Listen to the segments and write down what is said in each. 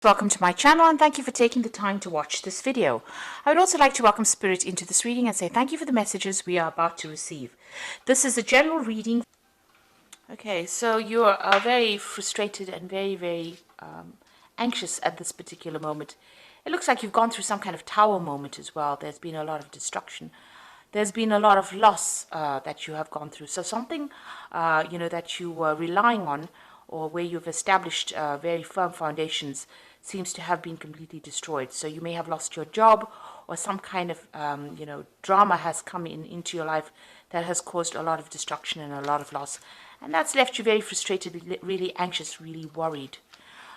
Welcome to my channel and thank you for taking the time to watch this video. I would also like to welcome Spirit into this reading and say thank you for the messages we are about to receive. This is a general reading. Okay, so you are very frustrated and very anxious at this particular moment. It looks like you've gone through some kind of tower moment as well. There's been a lot of destruction. There's been a lot of loss that you have gone through. So something, that you were relying on or where you've established very firm foundations seems to have been completely destroyed. So you may have lost your job, or some kind of, drama has come into your life that has caused a lot of destruction and a lot of loss. And that's left you very frustrated, really anxious, really worried.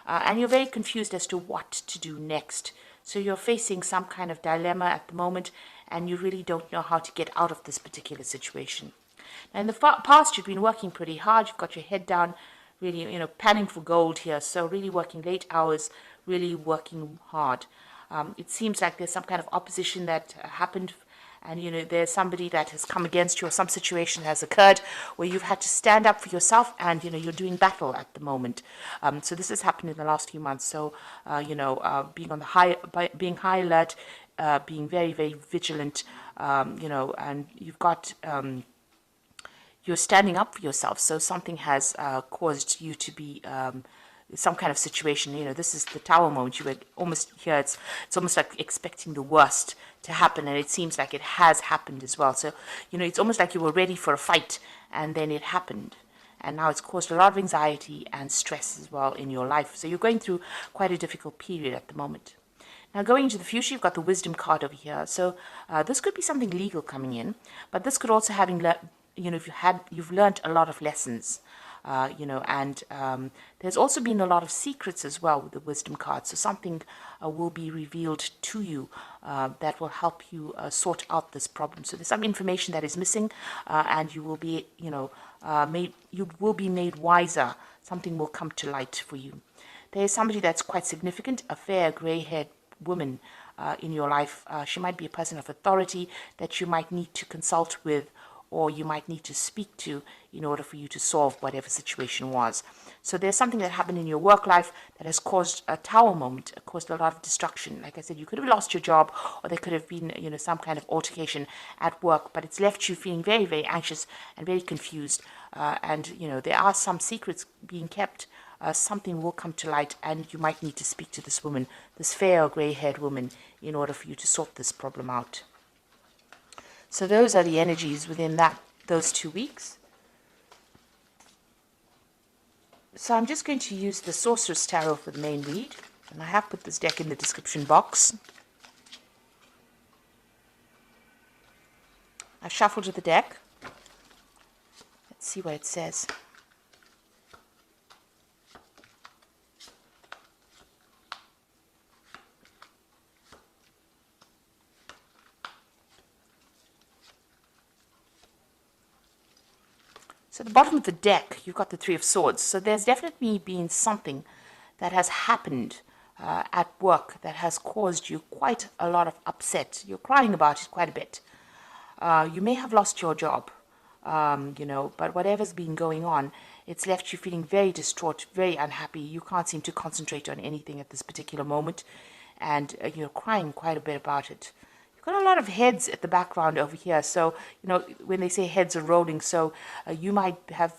And you're very confused as to what to do next. So you're facing some kind of dilemma at the moment, and you really don't know how to get out of this particular situation. Now, in the past, you've been working pretty hard. You've got your head down, really, panning for gold here. So really working late hours, really working hard. It seems like there's some kind of opposition that happened, and there's somebody that has come against you, or some situation has occurred where you've had to stand up for yourself, and you're doing battle at the moment. So this has happened in the last few months. So being on the being high alert, being very vigilant, and you've got you're standing up for yourself. So something has caused you to be some kind of situation. This is the tower moment. You were almost here. It's almost like expecting the worst to happen, and it seems like it has happened as well. So it's almost like you were ready for a fight, and then it happened, and now it's caused a lot of anxiety and stress as well in your life. So you're going through quite a difficult period at the moment. Now, going into the future, you've got the wisdom card over here. So this could be something legal coming in, but this could also you've learned a lot of lessons. And there's also been a lot of secrets as well with the wisdom card. So something will be revealed to you that will help you sort out this problem. So there's some information that is missing, and you will be, made wiser. Something will come to light for you. There is somebody that's quite significant, a fair gray-haired woman in your life. She might be a person of authority that you might need to consult with, or you might need to speak to in order for you to solve whatever situation was. So there's something that happened in your work life that has caused a tower moment, caused a lot of destruction. Like I said, you could have lost your job, or there could have been, some kind of altercation at work, but it's left you feeling very anxious and very confused. And there are some secrets being kept. Something will come to light, and you might need to speak to this woman, this fair or gray-haired woman, in order for you to sort this problem out. So those are the energies within those 2 weeks. So I'm just going to use the Sorceress Tarot for the main read, and I have put this deck in the description box. I've shuffled the deck. Let's see what it says. So at the bottom of the deck, you've got the Three of Swords. So there's definitely been something that has happened at work that has caused you quite a lot of upset. You're crying about it quite a bit. You may have lost your job, but whatever's been going on, it's left you feeling very distraught, very unhappy. You can't seem to concentrate on anything at this particular moment, and you're crying quite a bit about it. Got a lot of heads at the background over here. So, when they say heads are rolling, so you might have,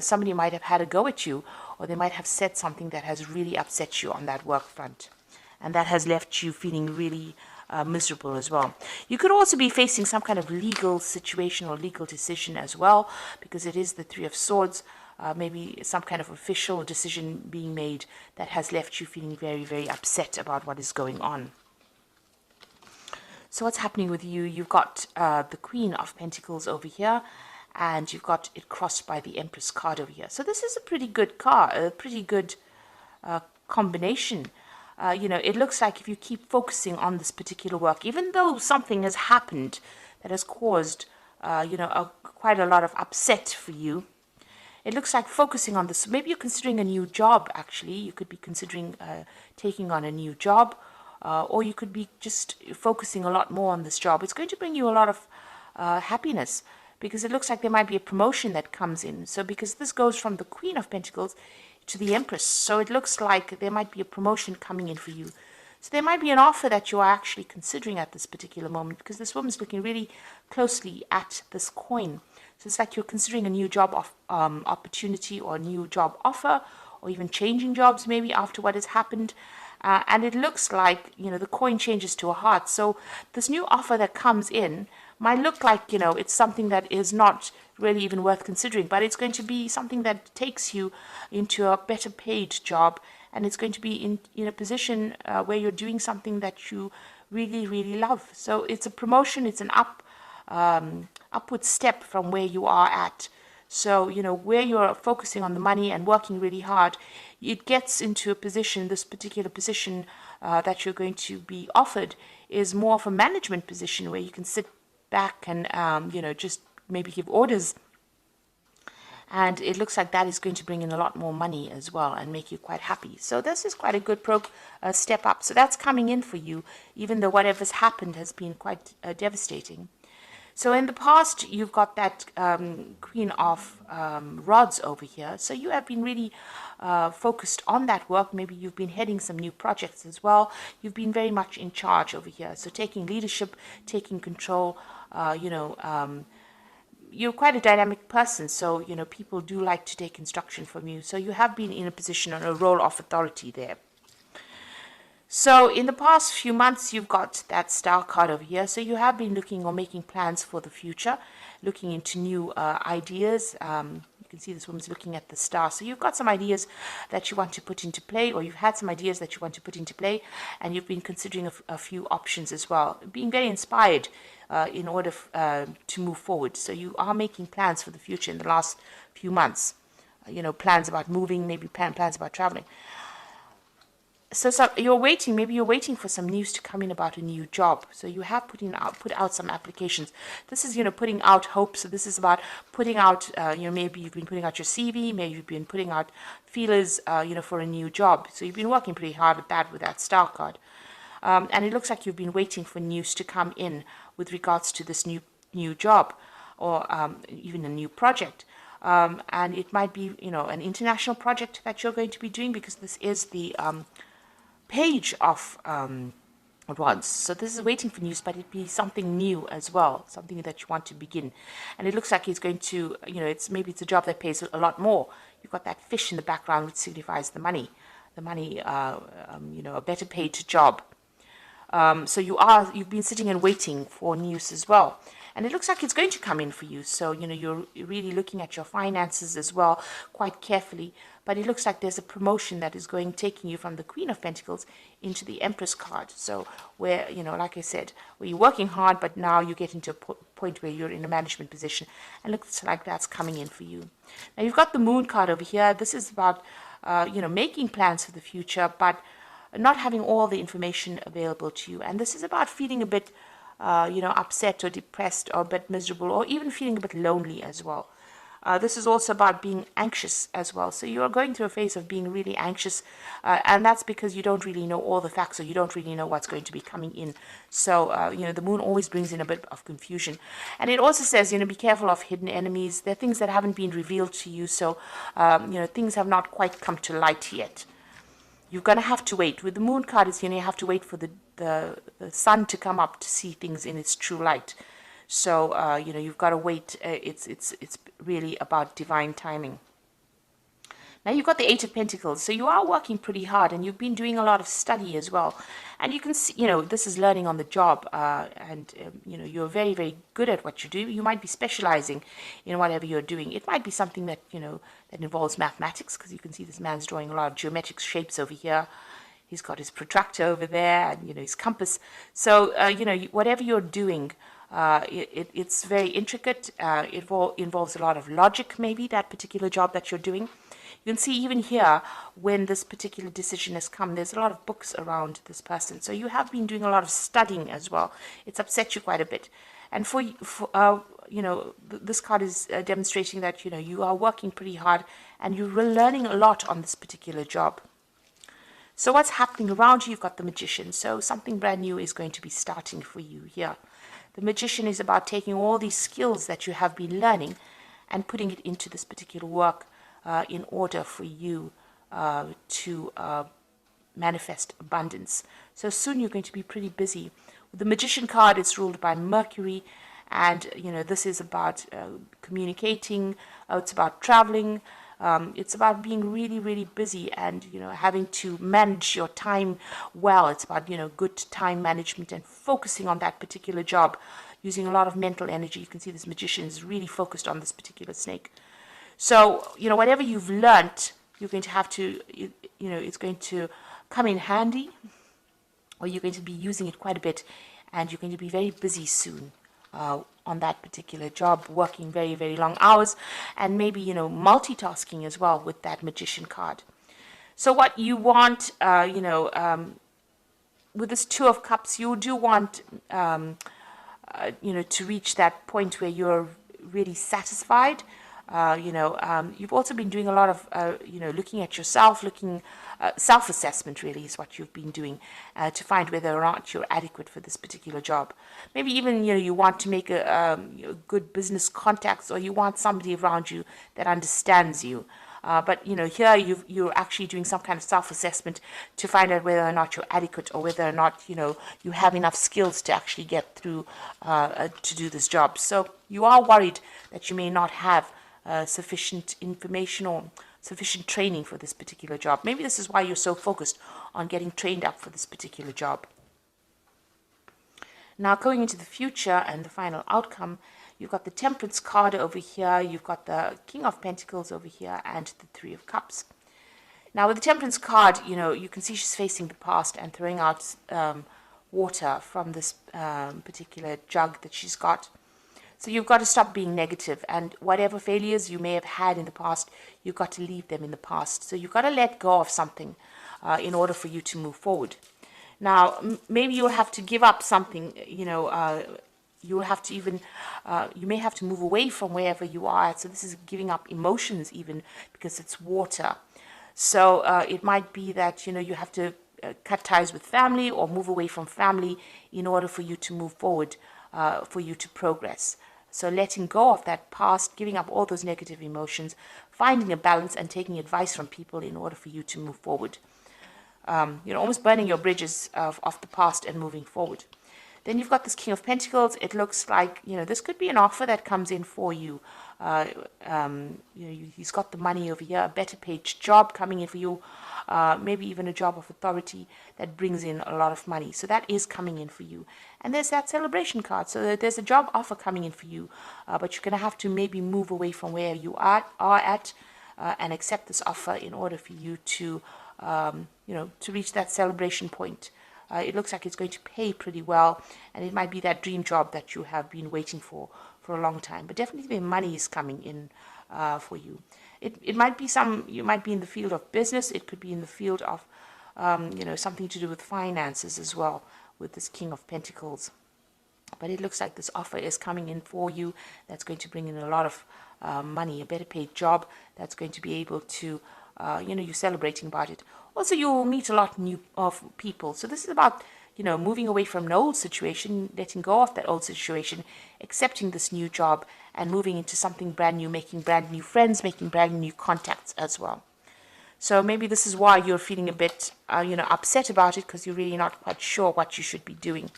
somebody might have had a go at you, or they might have said something that has really upset you on that work front. And that has left you feeling really miserable as well. You could also be facing some kind of legal situation or legal decision as well, because it is the Three of Swords. Maybe some kind of official decision being made that has left you feeling very upset about what is going on. So what's happening with you? You've got the Queen of Pentacles over here, and you've got it crossed by the Empress card over here. So this is a pretty good card, a pretty good combination. It looks like if you keep focusing on this particular work, even though something has happened that has caused, quite a lot of upset for you, it looks like focusing on this. Maybe you're considering a new job, actually. You could be considering taking on a new job. Or you could be just focusing a lot more on this job. It's going to bring you a lot of happiness, because it looks like there might be a promotion that comes in. So because this goes from the Queen of Pentacles to the Empress. So it looks like there might be a promotion coming in for you. So there might be an offer that you are actually considering at this particular moment, because this woman's looking really closely at this coin. So it's like you're considering a new job opportunity or a new job offer, or even changing jobs maybe after what has happened. And it looks like, the coin changes to a heart. So this new offer that comes in might look like, it's something that is not really even worth considering, but it's going to be something that takes you into a better paid job, and it's going to be in a position where you're doing something that you really, really love. So it's a promotion, it's an upward step from where you are at. So, where you're focusing on the money and working really hard, it gets into a position, this particular position that you're going to be offered is more of a management position where you can sit back and, just maybe give orders. And it looks like that is going to bring in a lot more money as well and make you quite happy. So this is quite a good step up. So that's coming in for you, even though whatever's happened has been quite devastating. So in the past, you've got that Queen of Rods over here. So you have been really focused on that work. Maybe you've been heading some new projects as well. You've been very much in charge over here. So taking leadership, taking control, you're quite a dynamic person, so people do like to take instruction from you. So you have been in a position on a role of authority there. So in the past few months, you've got that star card over here. So you have been looking or making plans for the future, looking into new ideas. You can see this woman's looking at the star. So you've got some ideas that you want to put into play, or you've had some ideas that you want to put into play, and you've been considering a few options as well, being very inspired in order to move forward. So you are making plans for the future in the last few months. Plans about moving, maybe plans about traveling. So you're waiting, maybe you're waiting for some news to come in about a new job. So you have put out some applications. This is, putting out hope. So this is about putting out, maybe you've been putting out your CV, maybe you've been putting out feelers, for a new job. So you've been working pretty hard at that with that star card. And it looks like you've been waiting for news to come in with regards to this new job, or even a new project. And it might be, an international project that you're going to be doing, because this is the Page of Wands. So this is waiting for news, but it'd be something new as well, something that you want to begin. And it looks like it's going to, maybe it's a job that pays a lot more. You've got that fish in the background, which signifies the money, a better paid job. So you've been sitting and waiting for news as well. And it looks like it's going to come in for you. So, you're really looking at your finances as well quite carefully. But it looks like there's a promotion that is taking you from the Queen of Pentacles into the Empress card. So where, like I said, where you're working hard, but now you get into a point where you're in a management position. And looks like that's coming in for you. Now you've got the Moon card over here. This is about, making plans for the future, but not having all the information available to you. And this is about feeling a bit, upset or depressed or a bit miserable, or even feeling a bit lonely as well. This is also about being anxious as well. So you are going through a phase of being really anxious, and that's because you don't really know all the facts, or you don't really know what's going to be coming in. So, the moon always brings in a bit of confusion. And it also says, be careful of hidden enemies. There are things that haven't been revealed to you, so, things have not quite come to light yet. You're going to have to wait. With the Moon card, it's, you have to wait for the sun to come up to see things in its true light. So, you've got to wait. It's really about divine timing. Now you've got the Eight of Pentacles. So you are working pretty hard, and you've been doing a lot of study as well. And you can see, this is learning on the job. You're very, very good at what you do. You might be specializing in whatever you're doing. It might be something that, that involves mathematics, because you can see this man's drawing a lot of geometric shapes over here. He's got his protractor over there, and, his compass. So, whatever you're doing, it's very intricate. It involves a lot of logic, maybe, that particular job that you're doing. You can see even here, when this particular decision has come, there's a lot of books around this person. So you have been doing a lot of studying as well. It's upset you quite a bit. And this card is demonstrating that, you are working pretty hard, and you're learning a lot on this particular job. So what's happening around you? You've got the Magician. So something brand new is going to be starting for you here. The Magician is about taking all these skills that you have been learning and putting it into this particular work in order for you to manifest abundance. So soon you're going to be pretty busy. With the Magician card, it's ruled by Mercury, and this is about communicating. It's about traveling. It's about being really, really busy, and having to manage your time well. It's about good time management and focusing on that particular job, using a lot of mental energy. You can see this Magician is really focused on this particular snake. So whatever you've learnt, you're going to have to it's going to come in handy, or you're going to be using it quite a bit, and you're going to be very busy soon on that particular job, working very, very long hours, and maybe multitasking as well with that Magician card. So what you want, with this Two of Cups, you do want to reach that point where you're really satisfied. You've also been doing a lot of, looking at yourself, self-assessment really is what you've been doing to find whether or not you're adequate for this particular job. Maybe even, you want to make a good business contacts, or you want somebody around you that understands you. But here you're actually doing some kind of self-assessment to find out whether or not you're adequate, or whether or not you have enough skills to actually get through to do this job. So you are worried that you may not have sufficient information or sufficient training for this particular job. Maybe this is why you're so focused on getting trained up for this particular job. Now, going into the future and the final outcome, you've got the Temperance card over here, you've got the King of Pentacles over here, and the Three of Cups. Now, with the Temperance card, you can see she's facing the past and throwing out water from this particular jug that she's got. So you've got to stop being negative, and whatever failures you may have had in the past, you've got to leave them in the past. So you've got to let go of something in order for you to move forward. Now, maybe you'll have to give up something, you'll have to even, you may have to move away from wherever you are. So this is giving up emotions even, because it's water. So it might be that, you have to cut ties with family or move away from family in order for you to move forward, for you to progress. So letting go of that past, giving up all those negative emotions, finding a balance and taking advice from people in order for you to move forward. Almost burning your bridges of the past and moving forward. Then you've got this King of Pentacles. It looks like, this could be an offer that comes in for you. He's got the money over here, a better paid job coming in for you, maybe even a job of authority that brings in a lot of money. So that is coming in for you. And there's that Celebration card. So there's a job offer coming in for you, but you're going to have to maybe move away from where you are at and accept this offer in order for you to, to reach that celebration point. It looks like it's going to pay pretty well, and it might be that dream job that you have been waiting for a long time. But definitely the money is coming in for you. It might be you might be in the field of business. It could be in the field of, something to do with finances as well, with this King of Pentacles. But it looks like this offer is coming in for you that's going to bring in a lot of money, a better paid job that's going to be able to, you're celebrating about it. Also, you'll meet a lot of people. So this is about, moving away from an old situation, letting go of that old situation, accepting this new job, and moving into something brand new, making brand new friends, making brand new contacts as well. So maybe this is why you're feeling a bit, upset about it, because you're really not quite sure what you should be doing.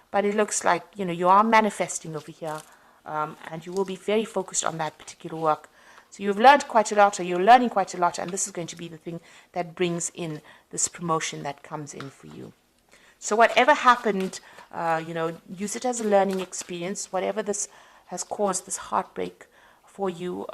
But it looks like, you are manifesting over here, and you will be very focused on that particular work. So you've learned quite a lot, or you're learning quite a lot, and this is going to be the thing that brings in this promotion that comes in for you. So whatever happened, use it as a learning experience. Whatever this has caused, this heartbreak for you,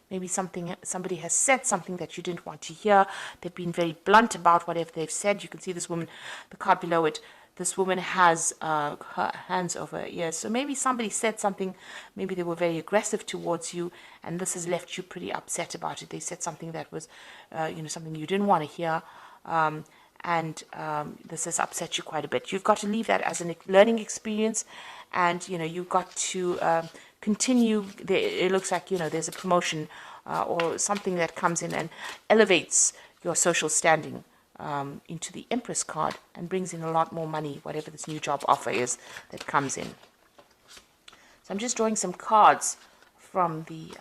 maybe somebody has said something that you didn't want to hear. They've been very blunt about whatever they've said. You can see this woman, the card below it. This woman has her hands over her ears. So maybe somebody said something, maybe they were very aggressive towards you, and this has left you pretty upset about it. They said something that was, something you didn't want to hear, and this has upset you quite a bit. You've got to leave that as a learning experience, and, you've got to continue. It looks like, there's a promotion or something that comes in and elevates your social standing. Into the Empress card and brings in a lot more money, whatever this new job offer is that comes in. So I'm just drawing some cards from the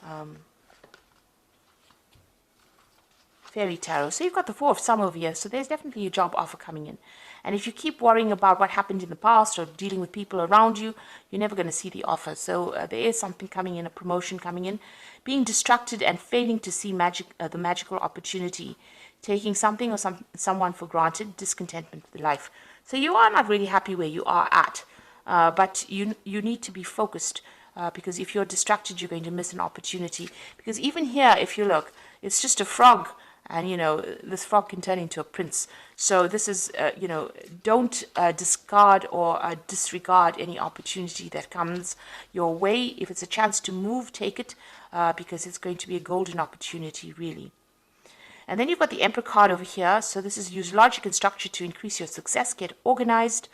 Fairy Tarot. So you've got the Four of Some over here. So there's definitely a job offer coming in. And if you keep worrying about what happened in the past or dealing with people around you, you're never going to see the offer. So there is something coming in, a promotion coming in. Being distracted and failing to see the magical opportunity. Taking something or someone for granted, discontentment with life. So you are not really happy where you are at. But you need to be focused. Because if you're distracted, you're going to miss an opportunity. Because even here, if you look, it's just a frog. And, you know, this frog can turn into a prince. So this is, you know, don't discard or disregard any opportunity that comes your way. If it's a chance to move, take it, because it's going to be a golden opportunity, really. And then you've got the Emperor card over here. So this is use logic and structure to increase your success, get organized,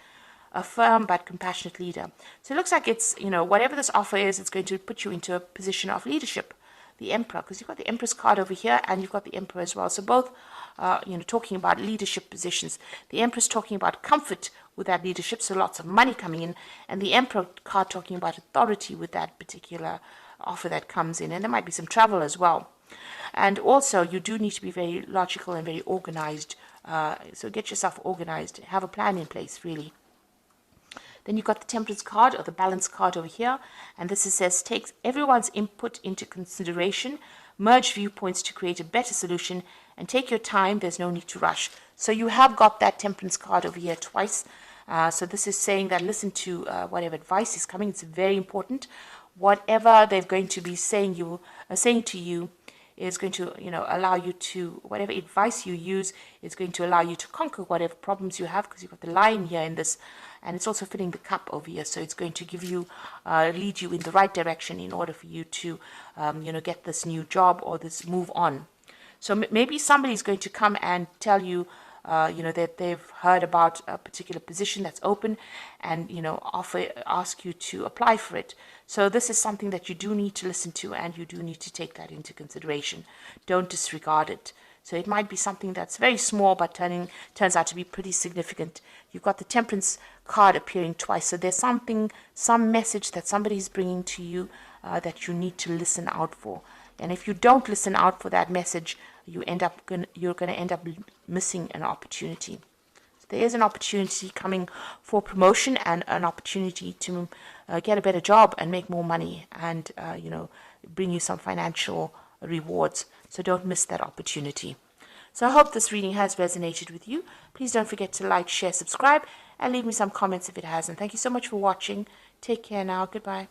a firm but compassionate leader. So it looks like it's, you know, whatever this offer is, it's going to put you into a position of leadership. The Emperor, because you've got the Empress card over here and you've got the Emperor as well. So both, you know, talking about leadership positions. The Empress talking about comfort with that leadership, so lots of money coming in. And the Emperor card talking about authority with that particular offer that comes in. And there might be some travel as well. And also, you do need to be very logical and very organized. So get yourself organized. Have a plan in place, really. Then you've got the Temperance card or the Balance card over here. And this says, take everyone's input into consideration, merge viewpoints to create a better solution, and take your time. There's no need to rush. So you have got that Temperance card over here twice. So this is saying that listen to whatever advice is coming. It's very important. Whatever they're going to be saying to you is going to, you know, allow you to, whatever advice you use is going to allow you to conquer whatever problems you have, because you've got the Lion here in this, and it's also filling the cup over here. So it's going to give you, lead you in the right direction in order for you to, you know, get this new job or this move on. So maybe somebody's going to come and tell you, you know, that they've heard about a particular position that's open and, you know, ask you to apply for it. So this is something that you do need to listen to, and you do need to take that into consideration. Don't disregard it. So it might be something that's very small, but turns out to be pretty significant. You've got the Temperance card appearing twice. So there's some message that somebody's bringing to you that you need to listen out for. And if you don't listen out for that message, you're going to end up missing an opportunity. So there is an opportunity coming for promotion and an opportunity to get a better job and make more money and, you know, bring you some financial rewards. So don't miss that opportunity. So I hope this reading has resonated with you. Please don't forget to like, share, subscribe, and leave me some comments if it hasn't. Thank you so much for watching. Take care now. Goodbye.